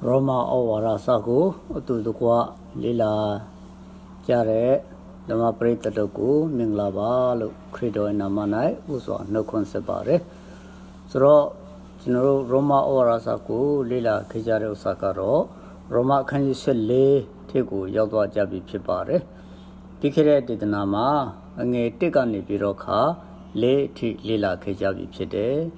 Roma Ovara Sago, Tudukwa, Lila Jare, Lama Pretaku, Minglava, Credo and Namanai, Uso, no consebare. So, General Roma Ovara Saku, Lila Kijare Sakaro, Roma can you sell lay, Tegu, Yadwa Jabi Pipare, Pikere did Nama, and a Tegani Biroka, lay T Lila Kijabi Pide.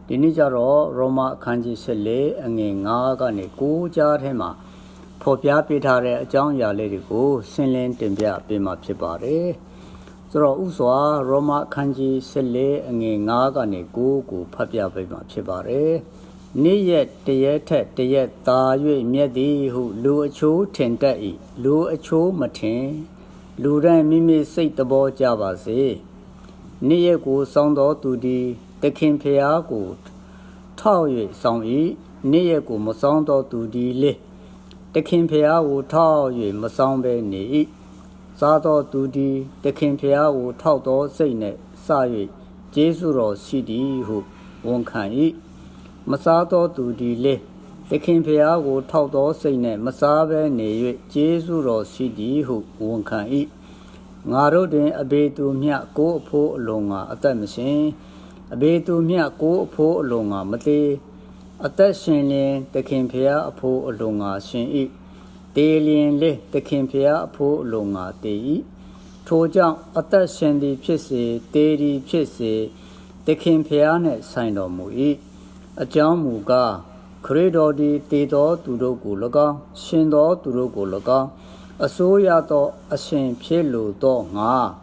Dinijaro Roma Kanji Sele and Nagani Ku Jarhema Popia Pitare John Yaledigo Sinlin Timbia Bima Pibare Zoro Uswa Roma Kanji Sele and Nagani Gu Papia Bima Pibare Ni yet the yet Ta Yue Miedi who Lu Chu Tendai Lu Chu Matin Lu Ran Mimi Say the Bo Java say Ni ye go sound to the King Pia good. Tao Yue Song Yi, Nia Gu Masong do di li. The King Pia wu Tao Yue Masong be ni. Sado do di, the King Pia wu Tao do say ne, Sa Yue, Jesu ro si di hu, Wong Kan Yi. Masado do di li. The King Pia wu Tao do say ne, Masabe ni Yue, Jesu ro si di hu, Wong Kan Yi. Ngaro den abe tu mia ko po longa at machine. A bay to me a go po longa mate. A tashin the Kimpia a po longa shin eat. Daily le the Kimpia a po longa de eat. Toja a tashin the pisse, daily pisse. The Kimpia net sign of mu eat. A jam muga. Credo di dedo durogo loga. Shindo durogo loga. A soya do a shin pielo do nga.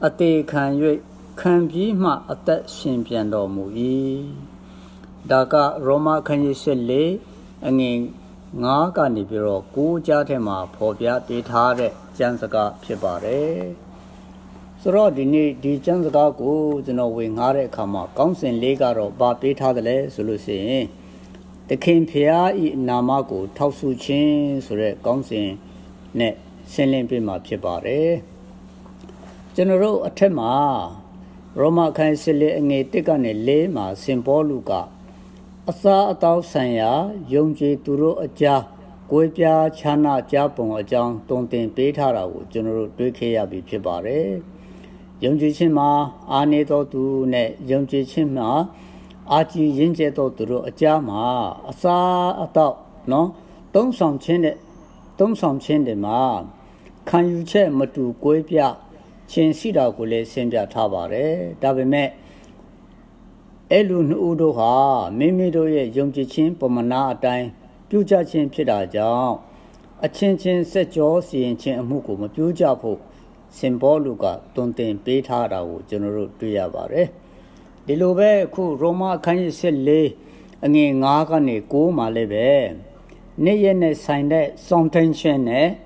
A day can you. Can be ma at that Simpian Mui Daga Roma can you say and in Naga Nibiro, Gu Jatema, Popia, Ditare, Jansaga, Pibare. So, Rodini, the Jansaga go, the no wing hare kama, Gonsin Legaro, Babitadale, Sulusi. The King Pia eat Namago, Tausu Chin, Sure, Gonsin, Net, Senlin Pima Pibare. General Atema. Roma can sele and a ticane lema, symboluca. Asa atau sanya, Yongji Turo a ja, Guipia, Chana, Japon, a jang, don't think Betara, General Duke be Pibare. Yongji Chima, Aneto to ne, Yongji Chima, Achi Yinjeto Turo a jama, Asa atau, no, don't some chin de ma. Can you check Matu Guipia? Chin Sida Gule Sembia Tabare, Dabime Elun Udoha, Mimidoye, Yongji Chin, Pomana Dine, Puja Chin Pida Jang, a Chin Chin set jaw, seeing Chin Muku, Pujapo, Symboluga, don't think Betara, General Duyabare. The Lobe, Ku Roma can you say lay, and in Nagani, Go Malebe. Nayene signed that something Chen,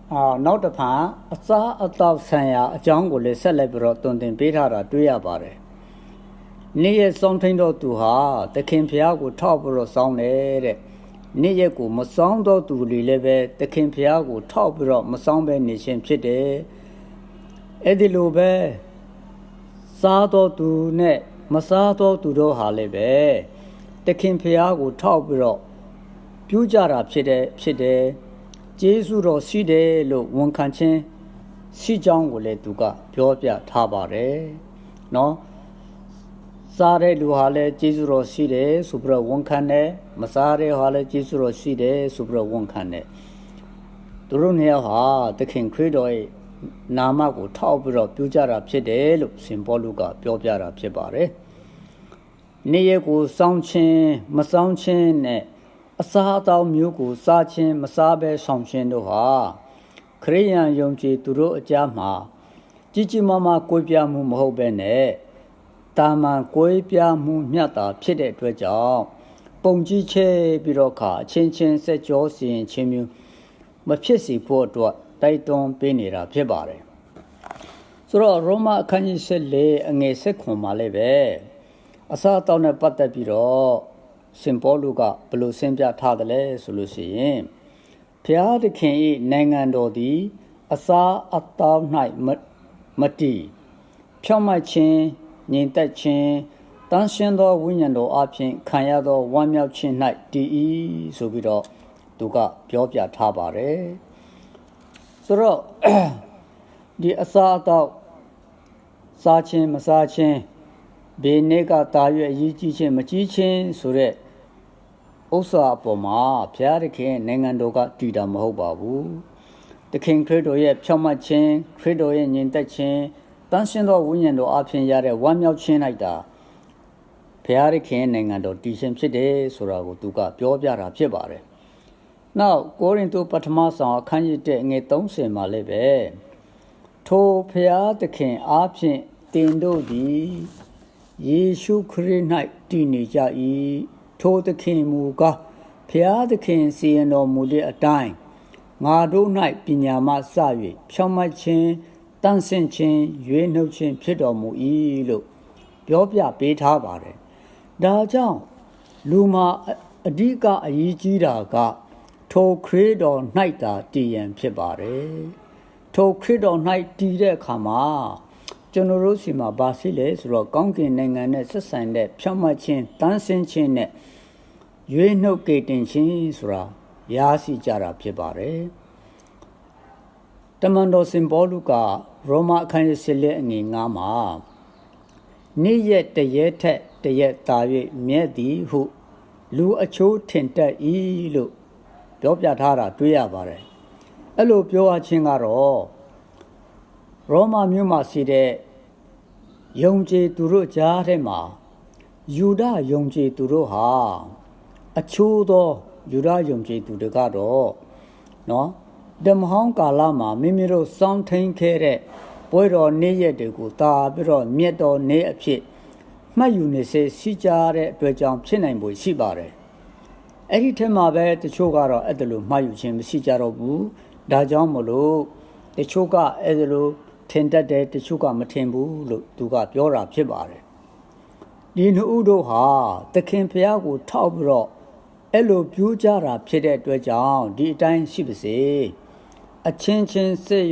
not a pan, a saw a top sanya, a jungle is celebrate don't in Petara, Duyabare. Near something to her, the Kimpiago top or sound air. Near go Masando to relieve the Kimpiago top or Masambe nation chide. Edilobe Sado to ne, Masato to do halebe. The Kimpiago top or Pujara chide. Jesu ro si de lo won kan chin si chang ko le tu ka pyo pya tha ba re no sa re lu ha le Jesu ro si de so pro won kan ne ma sa re ha le Jesu ro si de so pro won kan ne tu ro ne ha the king credo e nama ko thao pi ro pyo ja ra phit de lo symbol lu ka pyo pya ra phit ba re ne ye ko saung chin ma saung chin ne a Sahata Muku, Sachin, Masabe, Somchin Doha, Korean Yongji Duro Jama, Gigi Mama Guipia Mumo Bene, Dama Guipia Mumiata, Pide Dweja, Bongji Che Biroka, Chin Chin Set Josi and Chimu, Mapisi Port, Daiton Benira Pibare. So Roma can you say lay and a second maleve? A Satan a Patapiro. Symboluga, Blue Sembia Tadale, Solution. Pia the King, Nangando di, Asa Atau Night Mati. Pia my chin, Nin that chin, န်းရှင်းသောဝိညာဉ်တော်အပြင်ခံရသောဝမ်းမြောက်ခြင်း၌တည်၏ဆိုပြီးတော့သူကပြောပြထားပါတယ်ဆိုတော့ဒီအစာအသောက်စားခြင်းမစားခြင်းဘေးနေ့ကတာရွယ်အရေးကြီးခြင်းမကြီးခြင်းဆိုတဲ့ဥစ္စာအပေါ်မှာဘုရားသခင်နိုင်ငံတော်ကတည်တာမဟုတ်ပါဘူးသခင်ခရစ်တော်ရဲ့ဖြောင့်မတ်ခြင်းခရစ်တော်ရဲ့ညီသက်ခြင်းတန်ရှင်းသောဝိညာဉ်တော်အပြင်ရတဲ့ဝမ်းမြောက်ခြင်း၌တာဘုရားသခင်နိုင်ငံတော်တည်ခြင်းဖြစ်တယ်ဆိုတာကိုသူကပြောပြတာဖြစ်ပါတယ်နောက်ကိုရိန္သုပထမဆောင်အခန်းကြီး1ငွေ30မှာလည်းပဲထိုဘုရားသခင်အားဖြင့်တင်တို့သည်ယေရှုခရစ်၌တည်နေကြ၏ထိုသခင်မူကားဘုရားသခင်စီရင်တော်မူတဲ့အတိုင်းငါတို့၌ပညာမှစ၍ဖြောင့်မတ်ခြင်းတန်ဆင့်ခြင်းရွေးနှုတ်ခြင်းဖြစ်တော်မူ၏လို့ပြောပြပေးထားပါတယ်ဒါကြောင့်လူမှာအဓိကအရေးကြီးတာကထိုခရစ်တော်၌သာတည်ရန်ဖြစ်ပါတယ်ထိုခရစ်တော်၌တည်တဲ့အခါမှာကျွန်တော်တို့စီမှာဘာရှိလဲဆိုတော့ကောင်းကင်နိုင်ငံနဲ့ဆက်ဆံတဲ့ဖြောင့်မတ်ခြင်းတန်ဆင်းခြင်းနဲ့ရွေးနှုတ်ကေတင်ခြင်းဆိုတာရရှိကြတာဖြစ်ပါတယ်တမန်တော်စင်ပေါလုကရောမအခန်းကြီး7အငယ်9မှာနေ့ရက်တရက်ထက်တရက်သာ၍မြဲသည်ဟုလူအချိုးထင်တတ်၏လို့ပြောပြထားတာတွေ့ရပါတယ်အဲ့လိုပြောအချင်းကတော့ရောမမြို့မှာရှိတဲ့ယုံကြည်သူတို့ကြားထဲမှာယူဒယုံကြည်သူတို့ဟာအချိုးသောယူဒယုံကြည်သူတွေကတော့နော်ဓမ္မဟောင်းကာလမှာမိမိတို့စောင့်ထိန်ခဲ့တဲ့ပွဲတော်နေ့ရက်တွေကိုတာပြီးတော့မြတ်တော်နေ့အဖြစ်မှတ်ယူနေစေရှိကြတဲ့အတွက်ကြောင့်ဖြစ်နိုင်ဖို့ရှိပါတယ်အဲ့ဒီထက်မှာပဲတချို့ကတော့အဲ့ဒါလိုမှတ်ယူခြင်းမရှိကြတော့ဘူးဒါကြောင့်မလို့တချို့ကအဲ့ဒါလိုထင်တတ်တယ်တချို့ကမထင်ဘူးလို့သူကပြောတာဖြစ်ပါတယ်ဒီနှစ်ဦးတို့ဟာသခင်ဖျားကိုထောက်ပြီးတော့အဲ့လိုပြူးကြတာဖြစ်တဲ့အတွက်ကြောင့်ဒီအတိုင်းရှိပါစေအချင်းချင်းစစ်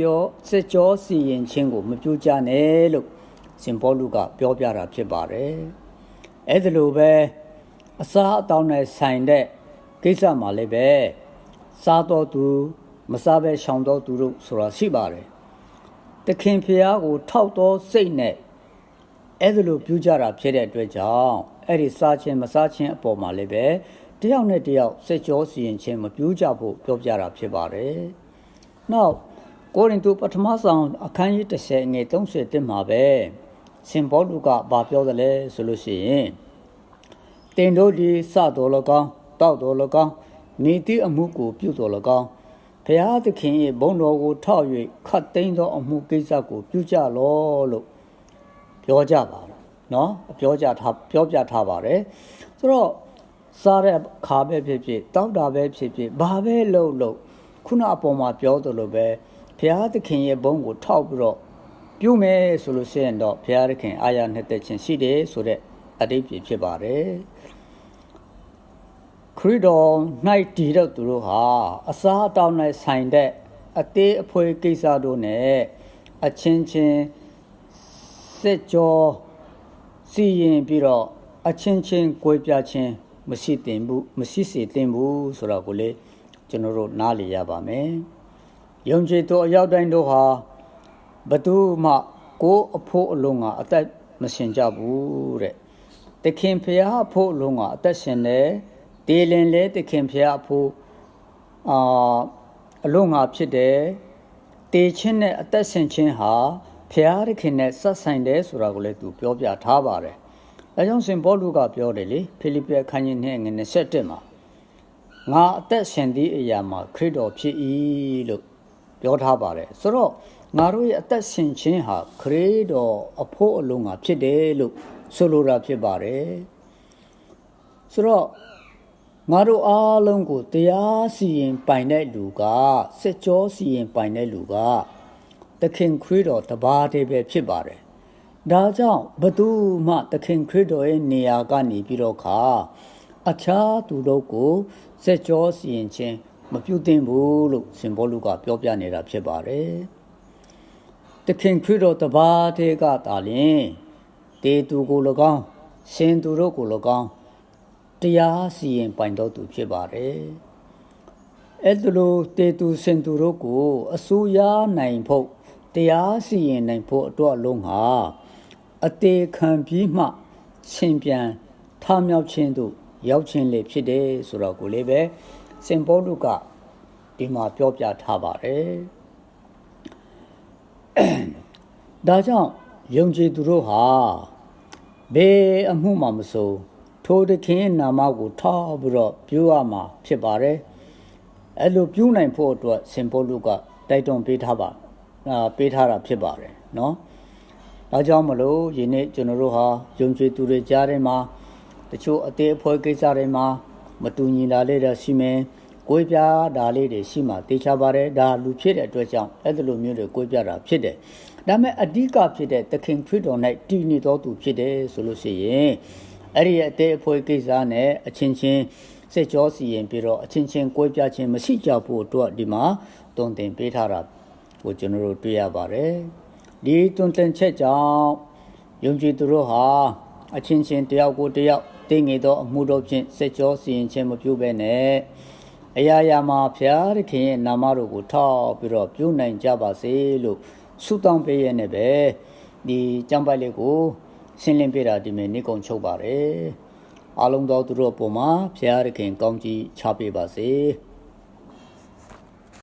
ကြောစီရင်ခြင်းကိုမပြူးကြနဲ့လို့ရှင်ပေါလုကပြောပြတာဖြစ်ပါတယ်အဲ့ဒါလိုပဲအစားအသောက်နဲ့ဆိုင်တဲ့ကိစ္စမှာလည်းပဲစားတော်သူမစားပဲရှောင်တော်သူတို့ဆိုတာရှိပါတယ်သခင်ဖျားကိုထောက်တော်စိတ်နဲ့အဲ့ဒါလိုပြုကြတာဖြစ်တဲ့အတွက်ကြောင့်အဲ့ဒီစားခြင်းမစားခြင်းအပေါ်မှာလည်းပဲတယောက်နဲ့တယောက်စစ်ကြောစီရင်ခြင်းမပြုကြဖို့ပြောပြတာဖြစ်ပါတယ်နောက်ကိုရိန္သုပထမဆောင်အခန်းကြီး30ငွေ31မှာပဲရှင်ပေါလုကဘာပြောသလဲဆိုလို့ရှိရင်တင်တို့ဒီစတော်၎င်းတောက်တော်၎င်းနေသည့်အမှုကိုပြုတော်၎င်းဘုရားသခင်၏ဘုန်းတော်ကိုထောက်၍ခတ်သိမ်းသောအမှုကိစ္စကိုပြုကြလောလို့ပြောကြပါနော်ပြောပြထားပါတယ်ဆိုတော့စားတဲ့ခါပဲဖြစ်ဖြစ်တောက်တာပဲဖြစ်ဖြစ်ဘာပဲလုပ်ခုနအပေါ်မှာပြောသလိုပဲဘုရားသခင်ရဲ့ဘုန်းကိုထောက်ပြီးတော့ပြုမယ်ဆိုလို့ရှိရင်တော့ဘုရားသခင်အာရနှစ်သက်ခြင်းရှိတယ်ဆိုတဲ့အတိတ်ဖြစ်ပါတယ်ခရစ်တော်၌တည်တဲ့သူတို့ဟာအစားအသောက်နဲ့ဆိုင်တဲ့အသေးအဖွေးကိစ္စတို့နဲ့အချင်းချင်းစစ်ကြောစီရင်ပြီးတော့အချင်းချင်းကြွေးပြခြင်းမရှိစေသင့်ဘူးဆိုတော့ကိုလေကျွန်တော်တို့နားလည်ရပါမယ်ယုံကြည်သူအရောက်တိုင်းတို့ဟာဘသူမှကိုယ်အဖို့အလုံးကအသက်မရှင်ကြဘူးတဲ့သခင်ဖျားအဖို့အလုံးကအသက်ရှင်တယ်တေလင်လဲသခင်ဖျားအဖို့အလုံးငါဖြစ်တယ်တေချင်းနဲ့အသက်ရှင်ခြင်းဟာဖျားသခင်နဲ့ဆက်ဆိုင်တယ်ဆိုတာကိုလည်းသူပြောပြထားပါတယ်အဲကြောင့်ရှင်ပေါလုကပြောတယ်လေဖိလိပ္ပိအခန်းကြီး2ငွေ27မှာငါအသက်ရှင်သည့်အရာမှာခရစ်တော်ဖြစ်၏လို့ပြောထားပါတယ်ဆိုတော့ငါတို့ရဲ့အသက်ရှင်ခြင်းဟာခရစ်တော်အဖို့အလုံးငါဖြစ်တယ်လို့ဆိုလိုတာဖြစ်ပါတယ်ဆိုတော့ငါတို့အားလုံးကိုတရားစီရင်ပိုင်တဲ့လူကစစ်ကြောစီရင်ပိုင်တဲ့လူကသခင်ခရစ်တော်တပါးတည်းပဲဖြစ်ပါတယ်ဒါကြောင့်ဘသူမှသခင်ခရစ်တော်ရဲ့နေရာကနေပြီးတော့ခါအခြားသူတို့ကိုစစ်ကြောစီရင်ခြင်းမပြုသင့်ဘူးလို့ရှင်ပေါလုကပြောပြနေတာဖြစ်ပါတယ်သခင်ခရစ်တော်တပါးတည်းကသာလျှင်တေသူကို၎င်း ရှင်သူတို့ကို၎င်းတရားစီရင်ပိုင်တော်သူဖြစ်ပါတယ်အဲ့လိုတေသူရှင်သူတို့ကိုအစိုးရနိုင်ဖို့တရားစီရင်နိုင်ဖို့အတွက်လုံးဟာအသေးခံပြီးမှရှင်ပြန်ထမြောက်ခြင်းတို့ရောက်ခြင်းလေဖြစ်တယ်ဆိုတော့ကိုလေးပဲစင်ပေါလုကဒီမှာပြောပြထားပါတယ်ဒါကြောင့်ယုံကြည်သူတို့ဟာဘယ်အမှုမှမစိုးထိုသခင်နာမကိုထောက်ပြီးတော့ပြုရမှာဖြစ်ပါတယ်အဲ့လိုပြုနိုင်ဖို့အတွက်စင်ပေါလုကတိုက်တွန်းပေးထားတာဖြစ်ပါတယ်နော်ဒါကြောင့်မလို့ယနေ့ကျွန်တော်တို့ဟာယုံကြည်သူတွေကြားထဲမှာတချို့အသေးအဖွဲကိစ္စတွေမှာမတူညီလာလေတဲ့ရှိမယ်ကိုယ်ပြားဒါလေးတွေရှိမှတေချာပါတယ်ဒါလူဖြစ်တဲ့အတွက်ကြောင့်အဲ့ဒီလိုမျိုးတွေကိုယ်ပြတာဖြစ်တယ်ဒါမဲ့အဓိကဖြစ်တဲ့သခင်ခရစ်တော်၌တည်နေတော်သူဖြစ်တယ်ဆိုလို့ရှိရင်အဲ့ဒီအသေးအဖွဲကိစ္စနဲ့အချင်းချင်းစိတ်ကြောစီရင်ပြီးတော့အချင်းချင်းကိုယ်ပြခြင်းမရှိကြဖို့အတွက်ဒီမှာတုံသင်ပေးထားတာကိုကျွန်တော်တို့တွေ့ရပါတယ်ဒီတုံသင်ချက်ကြောင့်ယုံကြည်သူတို့ဟာအချင်းချင်းတယောက်ကိုတယောက်တည်ငြိမ်သောအမှုတော်ဖြင့်စိတ်ကြောစီရင်ခြင်းမပြုဘဲနဲ့အရာရာမှာဖျားသခင်ရဲ့နာမတော်ကိုထောက်ပြီးတော့ပြုနိုင်ကြပါစေလို့ဆုတောင်းပေးရနေပဲဒီကျမ်းပိုက်လေးကိုရှင်းလင်းပြတာဒီနေ့နေကုန်ချုပ်ပါတယ်အားလုံးသောသူတို့အပေါ်မှာဖျားသခင်ကောင်းကြီးချပေးပါစေ